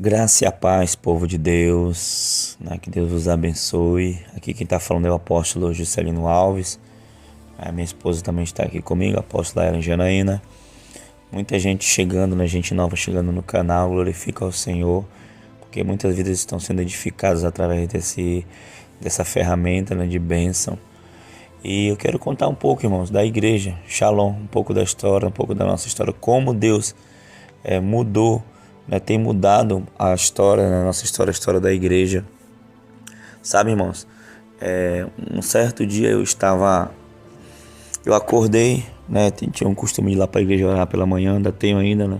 Graça e a paz, povo de Deus, né? Que Deus vos abençoe. Aqui quem está falando é o apóstolo Juscelino Alves. A minha esposa também está aqui comigo, a apóstola Ellen Janaína. Muita gente chegando, né? Gente nova chegando no canal, glorifica ao Senhor, porque muitas vidas estão sendo edificadas através dessa ferramenta, né, de bênção. E eu quero contar um pouco, irmãos, da igreja, Shalom, um pouco da história, um pouco da nossa história, como Deus mudou, né, tem mudado a história, né, a nossa história, a história da igreja. Sabe, irmãos, um certo dia eu acordei, né, tinha um costume de ir lá para a igreja orar pela manhã, ainda tenho ainda, né,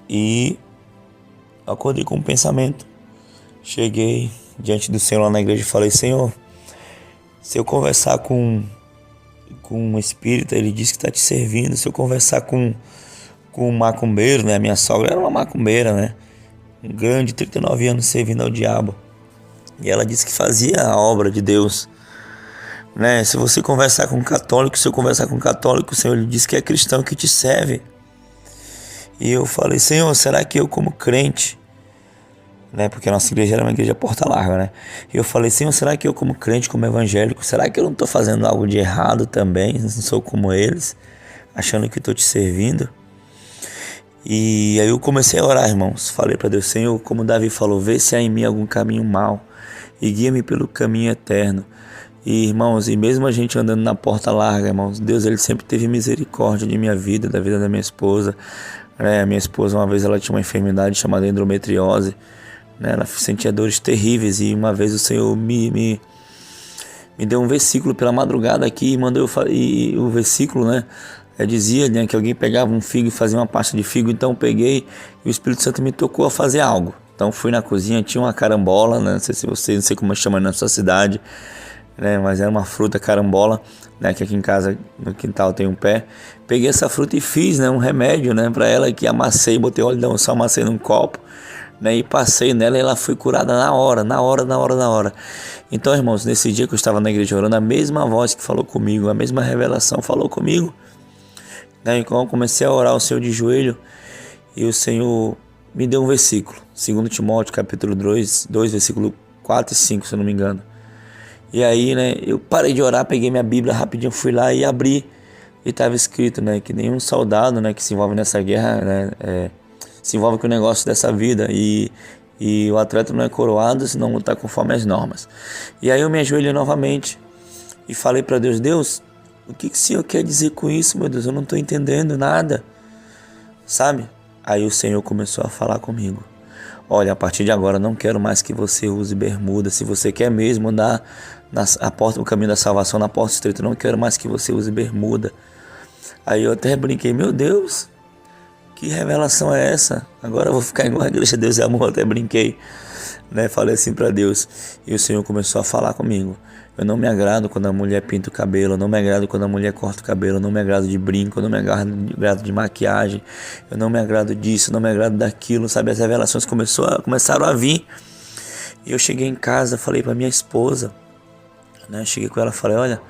e acordei com um pensamento. Cheguei diante do Senhor lá na igreja e falei: Senhor, se eu conversar com um espírita, ele disse que está te servindo. Se eu conversar com um macumbeiro, né? Minha sogra era uma macumbeira, né? Um grande, 39 anos servindo ao diabo. E ela disse que fazia a obra de Deus, né? Se você conversar com um católico, se eu conversar com um católico, o Senhor lhe disse que é cristão que te serve. E eu falei: Senhor, será que eu como crente, né? Porque a nossa igreja era uma igreja porta larga, né? E eu falei: Senhor, será que eu como crente, como evangélico, será que eu não estou fazendo algo de errado também? Não sou como eles, achando que estou te servindo? E aí eu comecei a orar, irmãos. Falei para Deus: Senhor, como Davi falou, vê se há em mim algum caminho mau e guia-me pelo caminho eterno. E, irmãos, e mesmo a gente andando na porta larga, irmãos, Deus, ele sempre teve misericórdia de minha vida, da vida da minha esposa. A minha esposa, uma vez, ela tinha uma enfermidade chamada endometriose, né? Ela sentia dores terríveis, e uma vez o Senhor me deu um versículo pela madrugada aqui e mandou e o versículo, né? Dizia, né, que alguém pegava um figo e fazia uma pasta de figo. Então eu peguei e o Espírito Santo me tocou a fazer algo. Então fui na cozinha, tinha uma carambola, né, não sei se você, não sei como chama na sua cidade, né, mas era uma fruta carambola, né, que aqui em casa no quintal tem um pé. Peguei essa fruta e fiz, né, um remédio, né, para ela, que amassei, botei óleo de unção, amassei num copo, né, e passei nela, e ela foi curada na hora. Então, irmãos, nesse dia que eu estava na igreja orando, a mesma voz que falou comigo, a mesma revelação falou comigo. Então eu comecei a orar ao Senhor de joelho, e o Senhor me deu um versículo, 2 Timóteo capítulo 2, versículo 4 e 5, se eu não me engano. E aí, né, eu parei de orar, peguei minha Bíblia rapidinho, fui lá e abri, e estava escrito, né, que nenhum soldado, né, que se envolve nessa guerra, né, se envolve com o negócio dessa vida, e o atleta não é coroado se não lutar conforme as normas. E aí eu me ajoelhei novamente e falei para Deus: Deus, o que o Senhor quer dizer com isso, meu Deus? Eu não estou entendendo nada, sabe? Aí o Senhor começou a falar comigo: olha, a partir de agora não quero mais que você use bermuda. Se você quer mesmo andar o caminho da salvação na porta estreita, não quero mais que você use bermuda. Aí eu até brinquei: meu Deus, que revelação é essa? Agora eu vou ficar igual a igreja Deus e Amor. Eu até brinquei, né? Falei assim para Deus, e o Senhor começou a falar comigo: eu não me agrado quando a mulher pinta o cabelo, eu não me agrado quando a mulher corta o cabelo, eu não me agrado de brinco, eu não me agrado de maquiagem, eu não me agrado disso, eu não me agrado daquilo, sabe? As revelações começaram a vir. E eu cheguei em casa, falei para minha esposa, né? Cheguei com ela, falei: olha,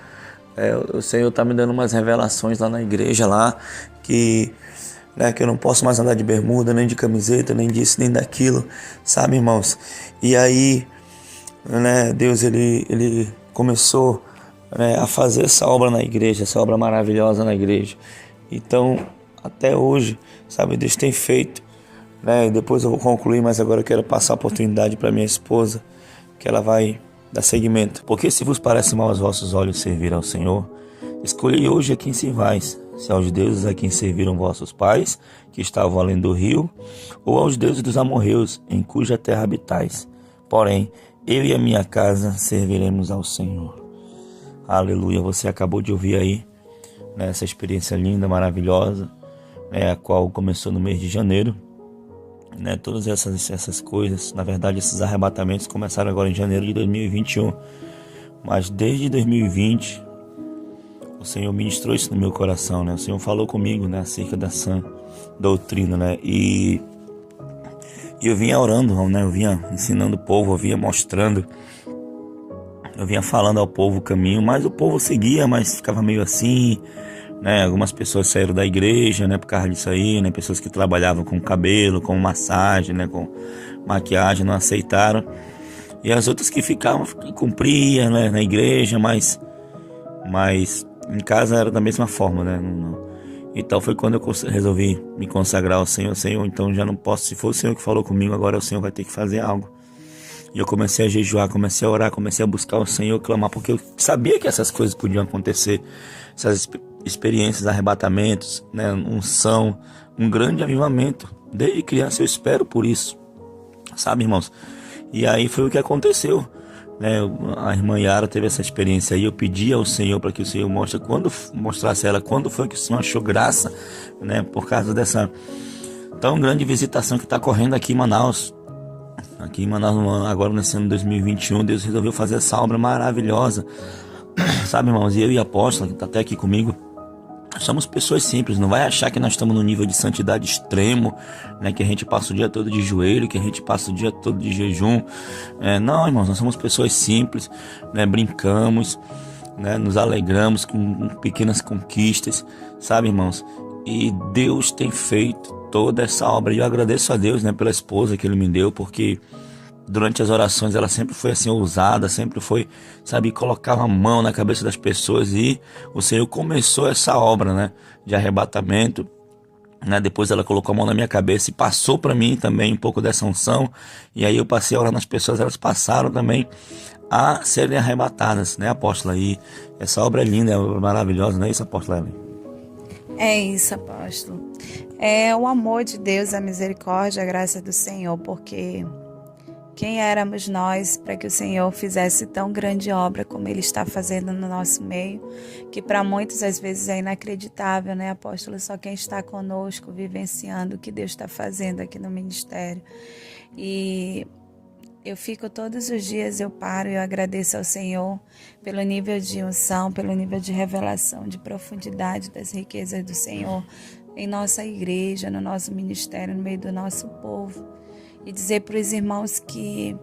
o Senhor tá me dando umas revelações lá na igreja, lá, que eu não posso mais andar de bermuda, nem de camiseta, nem disso, nem daquilo, sabe, irmãos? E aí, né, Deus, ele começou, né, a fazer essa obra na igreja, essa obra maravilhosa na igreja. Então, até hoje, sabe, Deus tem feito, né? E depois eu vou concluir, mas agora eu quero passar a oportunidade para minha esposa, que ela vai dar seguimento. Porque se vos parece mal aos vossos olhos servir ao Senhor, escolhei hoje a quem servais: se aos deuses a quem serviram vossos pais, que estavam além do rio, ou aos deuses dos amorreus, em cuja terra habitais. Porém, eu e a minha casa serviremos ao Senhor. Aleluia. Você acabou de ouvir aí, né, essa experiência linda, maravilhosa, né, a qual começou no mês de janeiro, né? Todas essas coisas, na verdade, esses arrebatamentos começaram agora em janeiro de 2021. Mas desde 2020, o Senhor ministrou isso no meu coração, né? O Senhor falou comigo, né, acerca da sã doutrina, né? E eu vinha orando, né? Eu vinha ensinando o povo, eu vinha mostrando, eu vinha falando ao povo o caminho, mas o povo seguia, mas ficava meio assim, né? Algumas pessoas saíram da igreja, né, por causa disso aí, né? Pessoas que trabalhavam com cabelo, com massagem, né, com maquiagem, não aceitaram. E as outras que ficavam, cumpriam, né, na igreja, mas em casa era da mesma forma, né? Então foi quando eu resolvi me consagrar ao Senhor. Senhor, então já não posso, se for o Senhor que falou comigo, agora o Senhor vai ter que fazer algo. E eu comecei a jejuar, comecei a orar, comecei a buscar o Senhor, clamar, porque eu sabia que essas coisas podiam acontecer, essas experiências, arrebatamentos, né, unção, um grande avivamento. Desde criança eu espero por isso, sabe, irmãos? E aí foi o que aconteceu, né? A irmã Yara teve essa experiência aí. Eu pedi ao Senhor para que o Senhor mostrasse a ela quando foi que o Senhor achou graça, né, por causa dessa tão grande visitação que está correndo aqui em Manaus. Aqui em Manaus, agora nesse ano de 2021, Deus resolveu fazer essa obra maravilhosa, sabe, irmãos? E eu e a apóstola, que está até aqui comigo, somos pessoas simples. Não vai achar que nós estamos no nível de santidade extremo, né? Que a gente passa o dia todo de joelho, que a gente passa o dia todo de jejum. Não, irmãos, nós somos pessoas simples, né? Brincamos, né? Nos alegramos com pequenas conquistas, sabe, irmãos? E Deus tem feito toda essa obra. E eu agradeço a Deus, né, pela esposa que Ele me deu, porque durante as orações ela sempre foi assim ousada, sempre foi, sabe, colocava a mão na cabeça das pessoas. E o Senhor começou essa obra, né, de arrebatamento, né? Depois ela colocou a mão na minha cabeça e passou para mim também um pouco dessa unção. E aí eu passei a orar nas pessoas, elas passaram também a serem arrebatadas, né, apóstola? E essa obra é linda, é maravilhosa, não é isso, apóstola Ellen? É isso, apóstolo. É o amor de Deus, a misericórdia, a graça do Senhor, porque quem éramos nós para que o Senhor fizesse tão grande obra como Ele está fazendo no nosso meio, que para muitos às vezes é inacreditável, né, apóstolo? Só quem está conosco, vivenciando o que Deus está fazendo aqui no ministério. E eu fico todos os dias, eu paro e eu agradeço ao Senhor pelo nível de unção, pelo nível de revelação, de profundidade das riquezas do Senhor em nossa igreja, no nosso ministério, no meio do nosso povo. E dizer para os irmãos que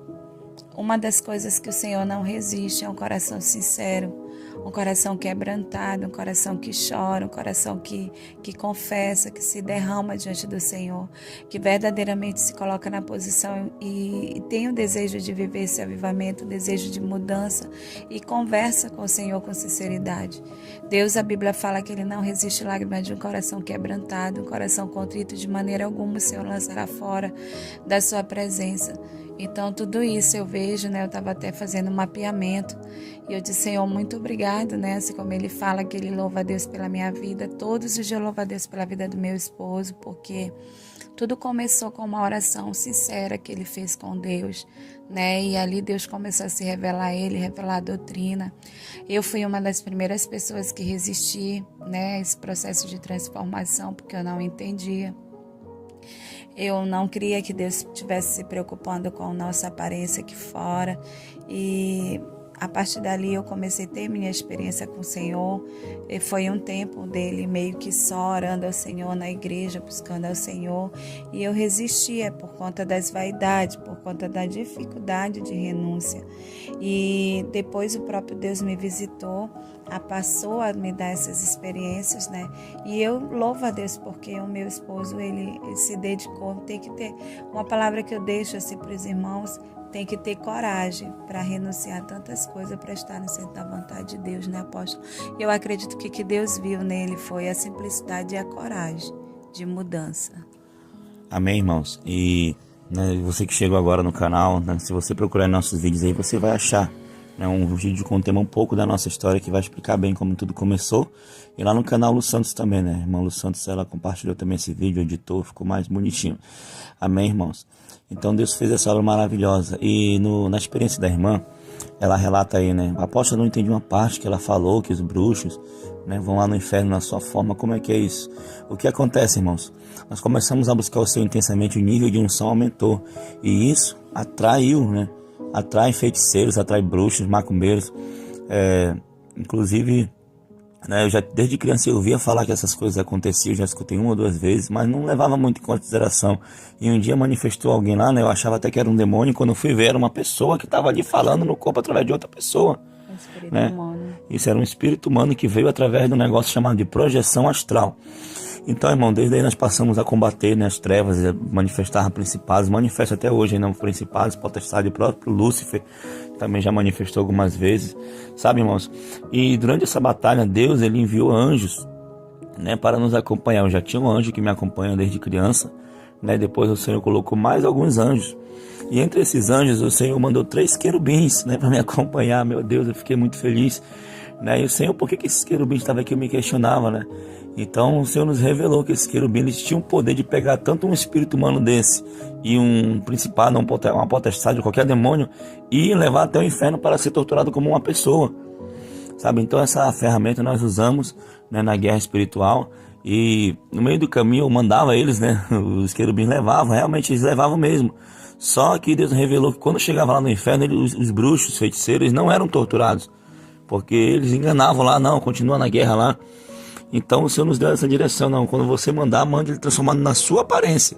uma das coisas que o Senhor não resiste é um coração sincero, um coração quebrantado, um coração que chora, um coração que confessa, que se derrama diante do Senhor, que verdadeiramente se coloca na posição e tem o desejo de viver esse avivamento, o desejo de mudança e conversa com o Senhor com sinceridade. Deus, a Bíblia fala que Ele não resiste lágrimas de um coração quebrantado, um coração contrito, de maneira alguma o Senhor lançará fora da sua presença. Então, tudo isso eu vejo, né? Eu estava até fazendo um mapeamento e eu disse, Senhor, muito obrigado, né? Assim como Ele fala que Ele louva a Deus pela minha vida, todos os dias eu louvo a Deus pela vida do meu esposo, porque tudo começou com uma oração sincera que ele fez com Deus, né? E ali Deus começou a se revelar a ele, revelar a doutrina. Eu fui uma das primeiras pessoas que resisti, né? Esse processo de transformação, porque eu não entendia. Eu não queria que Deus estivesse se preocupando com a nossa aparência aqui fora. E a partir dali eu comecei a ter minha experiência com o Senhor. E foi um tempo dele meio que só orando ao Senhor na igreja, buscando ao Senhor. E eu resistia por conta das vaidades, por conta da dificuldade de renúncia. E depois o próprio Deus me visitou, passou a me dar essas experiências, né? E eu louvo a Deus porque o meu esposo, ele se dedicou. Tem que ter uma palavra que eu deixo assim para os irmãos, tem que ter coragem para renunciar a tantas coisas para estar no centro da vontade de Deus, né, apóstolo? E eu acredito que o que Deus viu nele foi a simplicidade e a coragem de mudança. Amém, irmãos? E né, você que chegou agora no canal, né, se você procurar nossos vídeos aí, você vai achar, né, um vídeo com um tema um pouco da nossa história que vai explicar bem como tudo começou. E lá no canal Lu Santos também, né? A irmã Lu Santos, ela compartilhou também esse vídeo, editou, ficou mais bonitinho. Amém, irmãos? Então Deus fez essa obra maravilhosa. E na experiência da irmã, ela relata aí, né? A apóstola não entendi uma parte que ela falou, que os bruxos, né, vão lá no inferno na sua forma. Como é que é isso? O que acontece, irmãos? Nós começamos a buscar o Senhor intensamente, o nível de unção aumentou. E isso atraiu, né? Atrai feiticeiros, atrai bruxos, macumbeiros. Inclusive, né, eu já desde criança eu ouvia falar que essas coisas aconteciam, já escutei uma ou duas vezes, mas não levava muito em consideração. E um dia manifestou alguém lá, né, eu achava até que era um demônio, quando eu fui ver era uma pessoa que estava ali falando no corpo através de outra pessoa, né? Isso era um espírito humano que veio através de um negócio chamado de projeção astral. Então, irmão, desde aí nós passamos a combater, né, as trevas, a manifestar principados, manifesta até hoje, não, principados, potestade, o próprio Lúcifer também já manifestou algumas vezes, sabe, irmãos? E durante essa batalha, Deus, ele enviou anjos, né, para nos acompanhar. Eu já tinha um anjo que me acompanha desde criança, né, depois o Senhor colocou mais alguns anjos. E entre esses anjos, o Senhor mandou 3 querubins, né, para me acompanhar. Meu Deus, eu fiquei muito feliz, né? E o Senhor, por que esses querubins estavam aqui? Eu me questionava, né? Então o Senhor nos revelou que esses querubins tinham o poder de pegar tanto um espírito humano desse e um principado, uma potestade, qualquer demônio, e levar até o inferno para ser torturado como uma pessoa, sabe? Então essa ferramenta nós usamos, né, na guerra espiritual. E no meio do caminho eu mandava eles, né? Os querubins levavam, realmente eles levavam mesmo. Só que Deus revelou que quando chegava lá no inferno, os bruxos, os feiticeiros, eles não eram torturados, porque eles enganavam lá, não, continua na guerra lá. Então o Senhor nos deu essa direção, não, quando você mandar, mande ele transformado na sua aparência.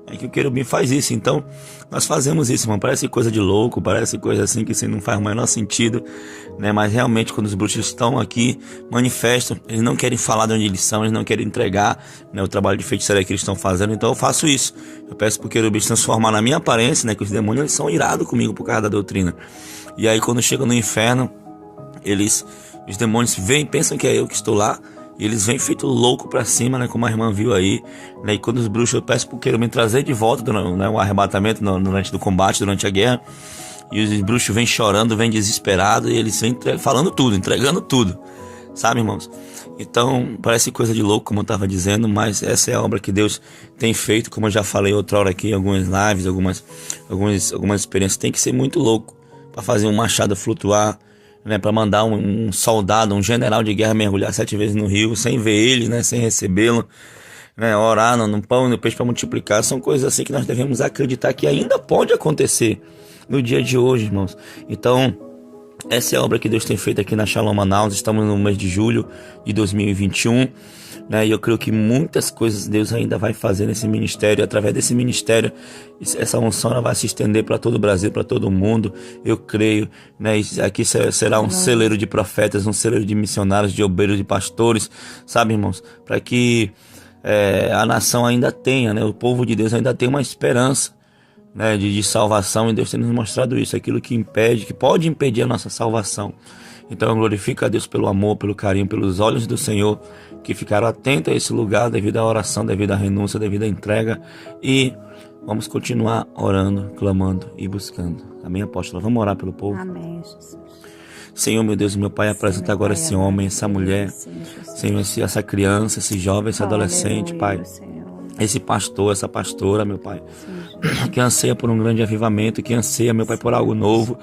É que o querubim faz isso. Então nós fazemos isso, irmão. Parece coisa de louco, parece coisa assim que assim, não faz o menor sentido, né? Mas realmente quando os bruxos estão aqui, manifestam, eles não querem falar de onde eles são, eles não querem entregar, né, o trabalho de feitiçaria que eles estão fazendo. Então eu faço isso, eu peço para o querubim se transformar na minha aparência, né? Que os demônios eles são irados comigo por causa da doutrina. E aí quando chegam no inferno, os demônios vêm, pensam que é eu que estou lá, e eles vêm feito louco pra cima, né, como a irmã viu aí, né, e quando os bruxos, eu peço pro querubim trazer de volta, né, o arrebatamento durante o combate, durante a guerra, e os bruxos vêm chorando, vêm desesperados, e eles vêm falando tudo, entregando tudo, sabe, irmãos? Então, parece coisa de louco, como eu estava dizendo, mas essa é a obra que Deus tem feito, como eu já falei outra hora aqui, algumas lives, algumas experiências. Tem que ser muito louco para fazer um machado flutuar, né, para mandar um soldado, um general de guerra mergulhar 7 vezes no rio, sem ver ele, né, sem recebê-lo, né, orar no pão e no peixe para multiplicar. São coisas assim que nós devemos acreditar que ainda pode acontecer no dia de hoje, irmãos. Então, essa é a obra que Deus tem feito aqui na Shalom Manaus. Estamos no mês de julho de 2021, né? E eu creio que muitas coisas Deus ainda vai fazer nesse ministério. Através desse ministério, essa unção ela vai se estender para todo o Brasil, para todo o mundo. Eu creio, né? Aqui será um celeiro de profetas, um celeiro de missionários, de obreiros, de pastores, sabe, irmãos? Para que a nação ainda tenha, né? O povo de Deus ainda tenha uma esperança, né, de salvação, e Deus tem nos mostrado isso, aquilo que impede, que pode impedir a nossa salvação. Então eu glorifico a Deus pelo amor, pelo carinho, pelos olhos do Senhor, que ficaram atentos a esse lugar, devido à oração, devido à renúncia, devido à entrega, e vamos continuar orando, clamando e buscando. Amém, apóstola? Vamos orar pelo povo? Amém, Jesus. Senhor, meu Deus, meu Pai, apresenta agora esse homem, essa mulher, Senhor, essa criança, esse jovem, esse adolescente, Pai, esse pastor, essa pastora, meu Pai, que anseia por um grande avivamento, que anseia, meu Pai, por algo novo,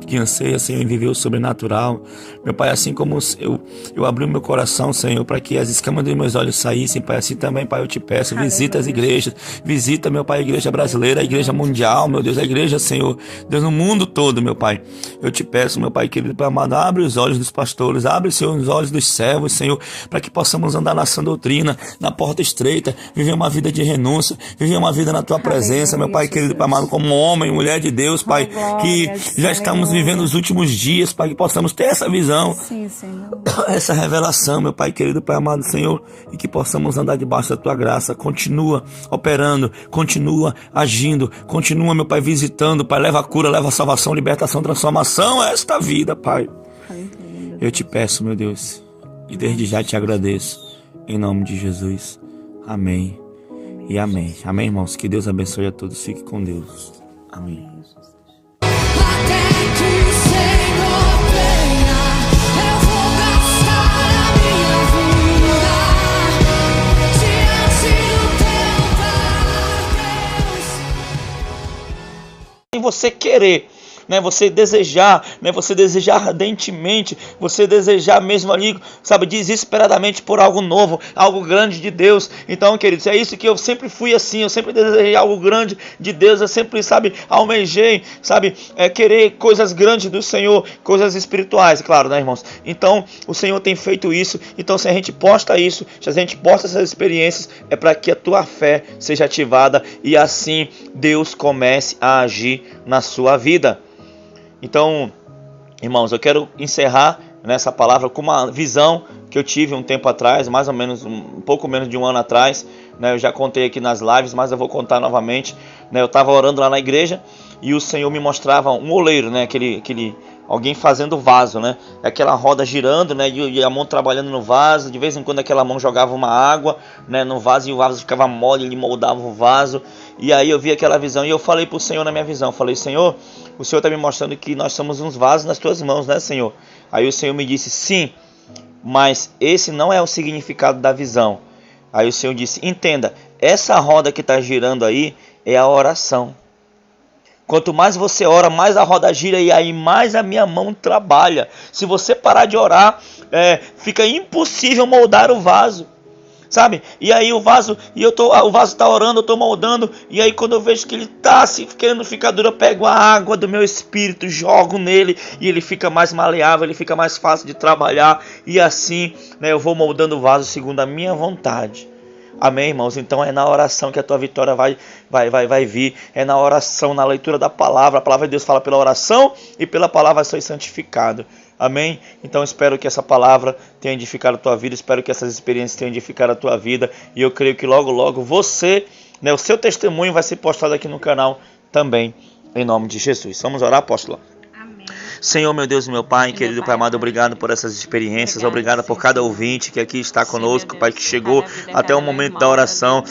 que anseia, Senhor, em viver o sobrenatural. Meu Pai, assim como eu abri o meu coração, Senhor, para que as escamas dos meus olhos saíssem, Pai, assim também, Pai, eu te peço, visita as igrejas, visita, meu Pai, a igreja brasileira, a igreja mundial, meu Deus, a igreja, Senhor, Deus, no mundo todo, meu Pai. Eu te peço, meu Pai querido, Pai amado, abre os olhos dos pastores, abre, Senhor, os olhos dos servos, Senhor, para que possamos andar na sã doutrina, na porta estreita, viver uma vida de renúncia, viver uma vida na Tua presença, meu Pai querido, Pai amado, como homem, mulher de Deus, Pai, que já estamos vivendo os últimos dias, Pai, que possamos ter essa visão, essa revelação, meu Pai querido, Pai amado, Senhor, e que possamos andar debaixo da Tua graça. Continua operando, continua agindo, continua, meu Pai, visitando, Pai, leva a cura, leva a salvação, libertação, transformação a esta vida, Pai. Eu te peço, meu Deus, e desde já te agradeço, em nome de Jesus. Amém. E amém. Amém, irmãos? Que Deus abençoe a todos. Fique com Deus. Amém. Até que o Senhor venha, eu vou gastar a minha vida diante do teu Deus. E você querer, né, você desejar, né, você desejar ardentemente, você desejar mesmo ali, sabe, desesperadamente por algo novo, algo grande de Deus. Então, queridos, é isso que eu sempre fui assim, eu sempre desejei algo grande de Deus, eu sempre, sabe, almejei, sabe, querer coisas grandes do Senhor, coisas espirituais, claro, né, irmãos? Então, o Senhor tem feito isso. Então, se a gente posta isso, se a gente posta essas experiências, é para que a tua fé seja ativada e assim Deus comece a agir na sua vida. Então, irmãos, eu quero encerrar, nessa palavra com uma visão que eu tive um tempo atrás, mais ou menos, um pouco menos de um ano atrás, né? Eu já contei aqui nas lives, mas eu vou contar novamente, né? Eu estava orando lá na igreja e o Senhor me mostrava um oleiro, né? Alguém fazendo vaso, né? Aquela roda girando, né? E a mão trabalhando no vaso. De vez em quando aquela mão jogava uma água, né, no vaso, e o vaso ficava mole, ele moldava o vaso. E aí eu vi aquela visão e eu falei para o Senhor na minha visão, falei: Senhor, o Senhor está me mostrando que nós somos uns vasos nas tuas mãos, né, Senhor? Aí o Senhor me disse: sim, mas esse não é o significado da visão. Aí o Senhor disse: entenda, essa roda que está girando aí é a oração. Quanto mais você ora, mais a roda gira e aí mais a minha mão trabalha. Se você parar de orar, fica impossível moldar o vaso, sabe? E aí o vaso está orando, eu estou moldando, e aí quando eu vejo que ele está se querendo ficar duro, eu pego a água do meu espírito, jogo nele e ele fica mais maleável, ele fica mais fácil de trabalhar, e assim, né, eu vou moldando o vaso segundo a minha vontade. Amém, irmãos? Então é na oração que a tua vitória vai vir. É na oração, na leitura da palavra. A palavra de Deus fala: pela oração e pela palavra sois santificado. Amém? Então espero que essa palavra tenha edificado a tua vida. Espero que essas experiências tenham edificado a tua vida. E eu creio que logo, logo você, né, o seu testemunho vai ser postado aqui no canal também. Em nome de Jesus. Vamos orar, apóstolo? Senhor, meu Deus e meu Pai, querido Pai amado, obrigado por essas experiências, obrigado por cada ouvinte que aqui está conosco, Pai, que chegou até o momento da oração.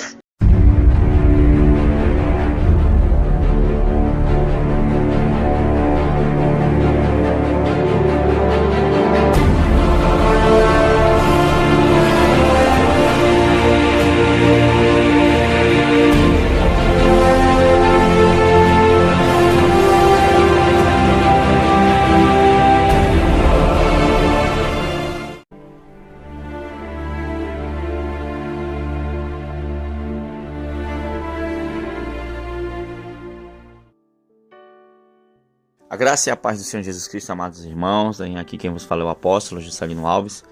A graça e a paz do Senhor Jesus Cristo, amados irmãos. Aqui quem vos fala é o apóstolo Juscelino Alves.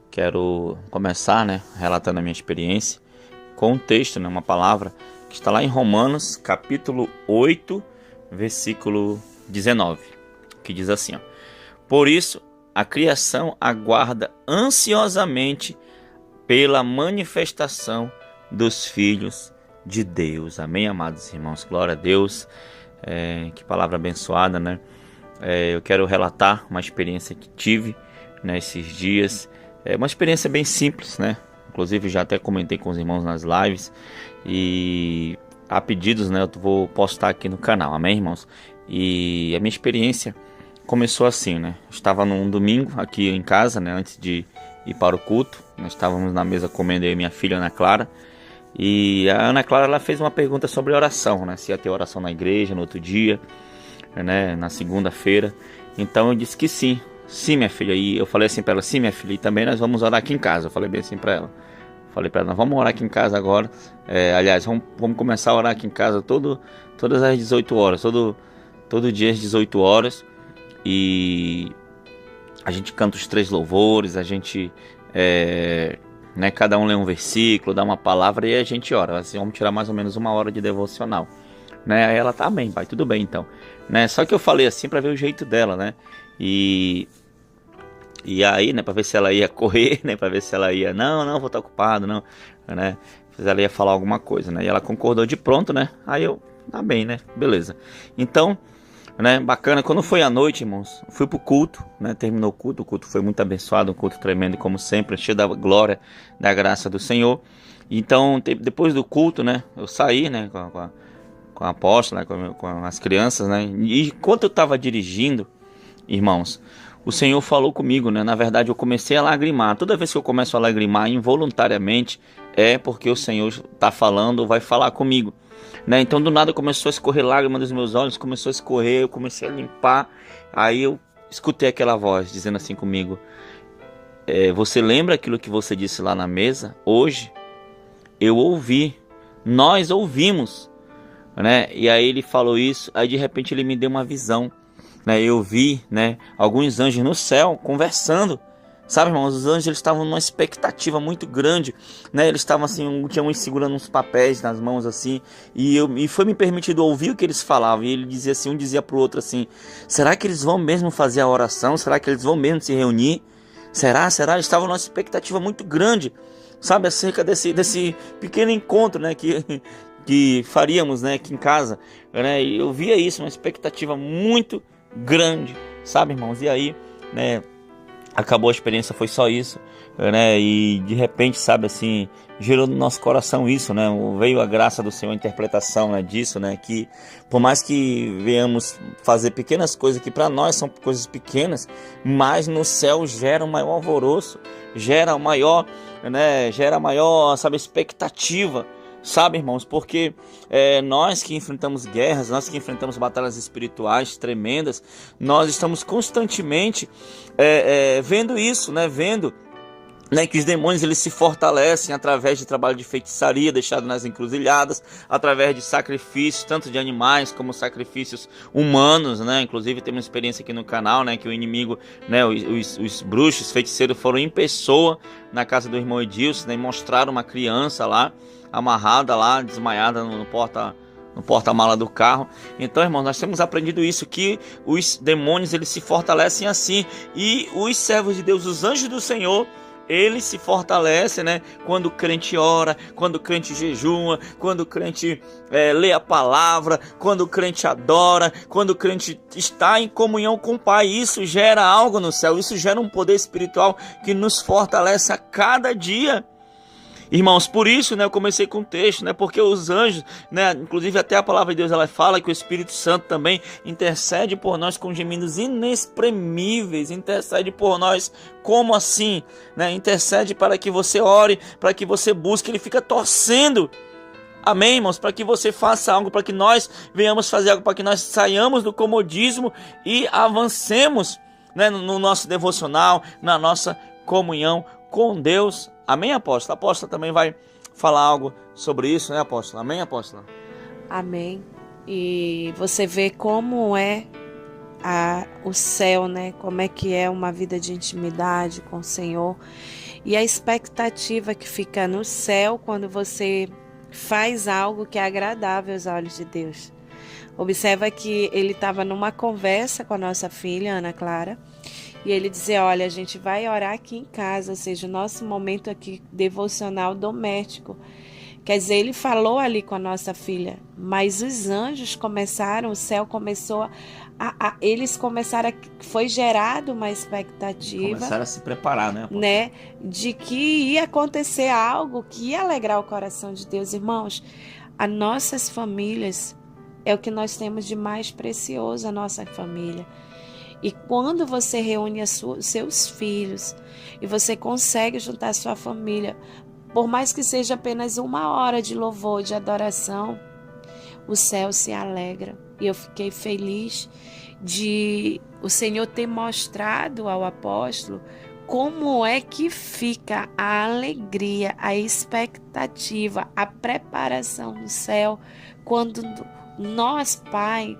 Quero começar, relatando a minha experiência com um texto, uma palavra que está lá em Romanos, capítulo 8, versículo 19, que diz assim: por isso, a criação aguarda ansiosamente pela manifestação dos filhos de Deus. Amém, amados irmãos? Glória a Deus. Que palavra abençoada, eu quero relatar uma experiência que tive nesses dias. É uma experiência bem simples, Inclusive já até comentei com os irmãos nas lives. E a pedidos, eu vou postar aqui no canal, amém, irmãos? E a minha experiência começou assim, Estava num domingo aqui em casa, antes de ir para o culto. Nós estávamos na mesa comendo, eu e minha filha Ana Clara. E a Ana Clara, ela fez uma pergunta sobre oração, se ia ter oração na igreja no outro dia, na segunda-feira. Então eu disse que sim, minha filha. E eu falei assim para ela: sim, minha filha, e também nós vamos orar aqui em casa. Eu falei bem assim para ela. Falei para ela: nós vamos orar aqui em casa agora. Aliás, vamos começar a orar aqui em casa todas as 18 horas, todo dia às 18 horas. E a gente canta os 3 louvores, a gente... cada um lê um versículo, dá uma palavra e a gente ora. Assim, vamos tirar mais ou menos 1 hora de devocional, Aí ela: tá bem, pai, tudo bem então, Só que eu falei assim para ver o jeito dela, E aí, para ver se ela ia correr, para ver se ela ia: não, vou estar ocupado, não, Se ela ia falar alguma coisa, E ela concordou de pronto, Aí eu: tá bem, beleza. Então, bacana. Quando foi à noite, irmãos, fui pro culto, terminou o culto foi muito abençoado, um culto tremendo como sempre, cheio da glória, da graça do Senhor. Então, depois do culto, eu saí, com a apóstola, com as crianças, E enquanto eu estava dirigindo, irmãos, o Senhor falou comigo, Na verdade, eu comecei a lagrimar. Toda vez que eu começo a lagrimar involuntariamente, é porque o Senhor está falando ou vai falar comigo. Então do nada começou a escorrer lágrima dos meus olhos, começou a escorrer, eu comecei a limpar. Aí eu escutei aquela voz dizendo assim comigo: você lembra aquilo que você disse lá na mesa hoje? Eu ouvi, nós ouvimos, E aí ele falou isso, aí de repente ele me deu uma visão, Eu vi, alguns anjos no céu conversando. Sabe, irmãos, os anjos, eles estavam numa expectativa muito grande, Eles estavam assim, tinha uns segurando uns papéis nas mãos assim, e foi me permitido ouvir o que eles falavam. E ele dizia assim, um dizia pro outro assim: será que eles vão mesmo fazer a oração? Será que eles vão mesmo se reunir? Será? Estava numa expectativa muito grande, sabe, acerca desse pequeno encontro, né, que faríamos, né, aqui em casa, né? E eu via isso, uma expectativa muito grande, sabe, irmãos? E aí, né, acabou a experiência, foi só isso, né? E de repente, sabe, assim, gerou no nosso coração isso, né? Veio a graça do Senhor, a interpretação, né, disso, né? Que por mais que venhamos fazer pequenas coisas que para nós são coisas pequenas, mas no céu gera um maior alvoroço, gera maior, né? Gera maior, sabe, expectativa. Sabe, irmãos, porque nós que enfrentamos guerras, nós que enfrentamos batalhas espirituais tremendas, nós estamos constantemente vendo isso, né? Vendo, né, que os demônios eles se fortalecem através de trabalho de feitiçaria deixado nas encruzilhadas, através de sacrifícios, tanto de animais como sacrifícios humanos, né? Inclusive temos uma experiência aqui no canal, né, que o inimigo, né, os bruxos, feiticeiros foram em pessoa na casa do irmão Edilson, né, e mostraram uma criança lá, amarrada lá, desmaiada no porta-mala do carro. Então, irmãos, nós temos aprendido isso, que os demônios eles se fortalecem assim, e os servos de Deus, os anjos do Senhor, eles se fortalecem, né? Quando o crente ora, quando o crente jejua, quando o crente lê a palavra, quando o crente adora, quando o crente está em comunhão com o Pai. Isso gera algo no céu, isso gera um poder espiritual que nos fortalece a cada dia. Irmãos, por isso, né, eu comecei com o texto, né, porque os anjos, né, inclusive até a palavra de Deus, ela fala que o Espírito Santo também intercede por nós com gemidos inexprimíveis, intercede por nós, como assim? Né, intercede para que você ore, para que você busque, ele fica torcendo, amém, irmãos, para que você faça algo, para que nós venhamos fazer algo, para que nós saiamos do comodismo e avancemos, né, no nosso devocional, na nossa comunhão com Deus. Amém, apóstolo? A apóstola também vai falar algo sobre isso, né, apóstolo? Amém, apóstolo? Amém. E você vê como é o céu, né? Como é que é uma vida de intimidade com o Senhor. E a expectativa que fica no céu quando você faz algo que é agradável aos olhos de Deus. Observa que ele estava numa conversa com a nossa filha, Ana Clara, e ele dizia, olha, a gente vai orar aqui em casa, ou seja, o nosso momento aqui devocional doméstico. Quer dizer, ele falou ali com a nossa filha, mas os anjos começaram, o céu começou eles começaram, foi gerado uma expectativa. Começaram a se preparar, né, de que ia acontecer algo que ia alegrar o coração de Deus. Irmãos, as nossas famílias é o que nós temos de mais precioso, a nossa família. E quando você reúne seus filhos e você consegue juntar a sua família, por mais que seja apenas 1 hora de louvor, de adoração, o céu se alegra. E eu fiquei feliz de o Senhor ter mostrado ao apóstolo como é que fica a alegria, a expectativa, a preparação no céu, quando nós, Pai,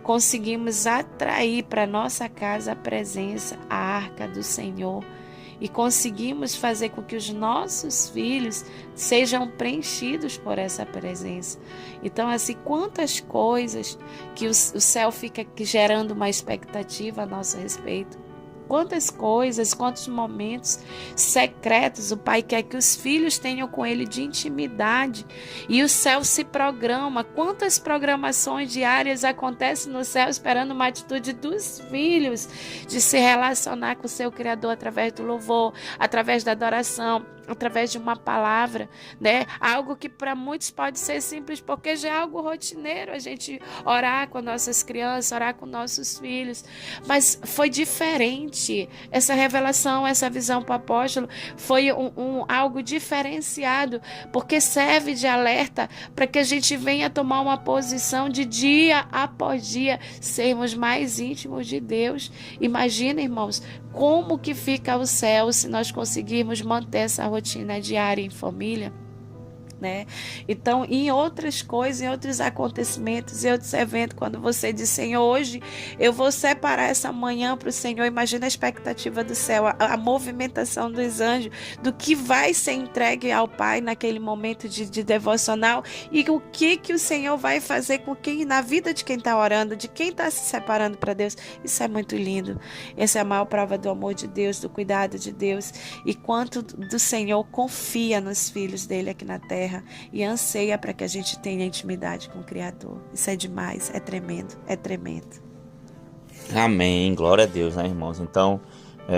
conseguimos atrair para nossa casa a presença, a arca do Senhor, e conseguimos fazer com que os nossos filhos sejam preenchidos por essa presença. Então, assim, quantas coisas que o céu fica gerando uma expectativa a nosso respeito. Quantas coisas, quantos momentos secretos o Pai quer que os filhos tenham com Ele de intimidade. E o céu se programa. Quantas programações diárias acontecem no céu esperando uma atitude dos filhos de se relacionar com o seu Criador através do louvor, através da adoração, através de uma palavra, né? Algo que para muitos pode ser simples, porque já é algo rotineiro a gente orar com nossas crianças, orar com nossos filhos. Mas foi diferente. Essa revelação, essa visão para o apóstolo foi algo diferenciado, porque serve de alerta para que a gente venha tomar uma posição de dia após dia, sermos mais íntimos de Deus. Imagina, irmãos, como que fica o céu se nós conseguirmos manter essa rotina diária em família. né? Então, em outras coisas, em outros acontecimentos, em outros eventos, quando você diz, Senhor, hoje eu vou separar essa manhã para o Senhor, imagina a expectativa do céu, a movimentação dos anjos, do que vai ser entregue ao Pai naquele momento de devocional, e o que o Senhor vai fazer com quem, na vida de quem está orando, de quem está se separando para Deus. Isso é muito lindo. Essa é a maior prova do amor de Deus, do cuidado de Deus, e quanto do Senhor confia nos filhos dele aqui na terra e anseia para que a gente tenha intimidade com o Criador. Isso é demais, é tremendo, é tremendo. Amém, glória a Deus, né, irmãos? Então,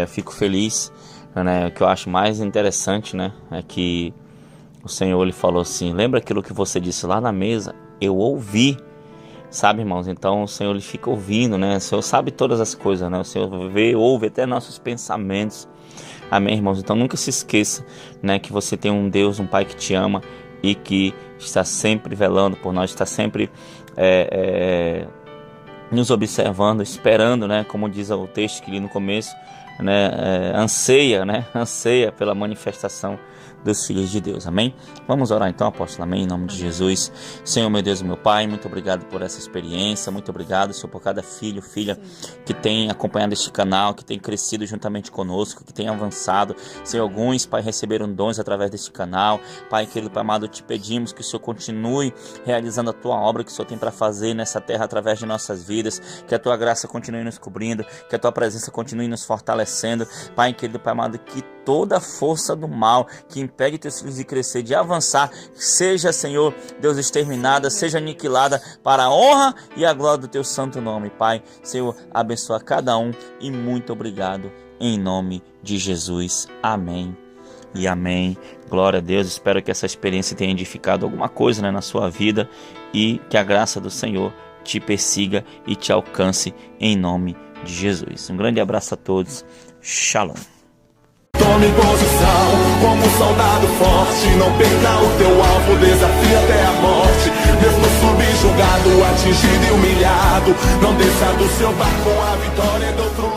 fico feliz, né? O que eu acho mais interessante, né, é que o Senhor, ele falou assim, lembra aquilo que você disse lá na mesa? Eu ouvi, sabe, irmãos? Então, o Senhor, ele fica ouvindo, né? O Senhor sabe todas as coisas, né? O Senhor vê, ouve até nossos pensamentos. Amém, irmãos? Então nunca se esqueça, né, que você tem um Deus, um Pai que te ama e que está sempre velando por nós, está sempre nos observando, esperando, né, como diz o texto que li no começo, né, anseia pela manifestação dos filhos de Deus, amém? Vamos orar então, apóstolo, amém, em nome de Jesus. Senhor, meu Deus e meu Pai, muito obrigado por essa experiência, muito obrigado, Senhor, por cada filho, filha que tem acompanhado este canal, que tem crescido juntamente conosco, que tem avançado. Senhor, alguns, Pai, receberam dons através deste canal. Pai querido, Pai amado, te pedimos que o Senhor continue realizando a Tua obra que o Senhor tem para fazer nessa terra através de nossas vidas, que a Tua graça continue nos cobrindo, que a Tua presença continue nos fortalecendo. Pai querido, Pai amado, que toda a força do mal que impede teus filhos de crescer, de avançar, seja, Senhor, Deus, exterminada, seja aniquilada para a honra e a glória do teu santo nome, Pai. Senhor, abençoa cada um e muito obrigado em nome de Jesus. Amém e amém. Glória a Deus. Espero que essa experiência tenha edificado alguma coisa, né, na sua vida, e que a graça do Senhor te persiga e te alcance em nome de Jesus. Um grande abraço a todos. Shalom. Tome posição como um soldado forte. Não perca o teu alvo, desafie até a morte. Mesmo subjugado, atingido e humilhado, não desça do seu barco, a vitória é do outro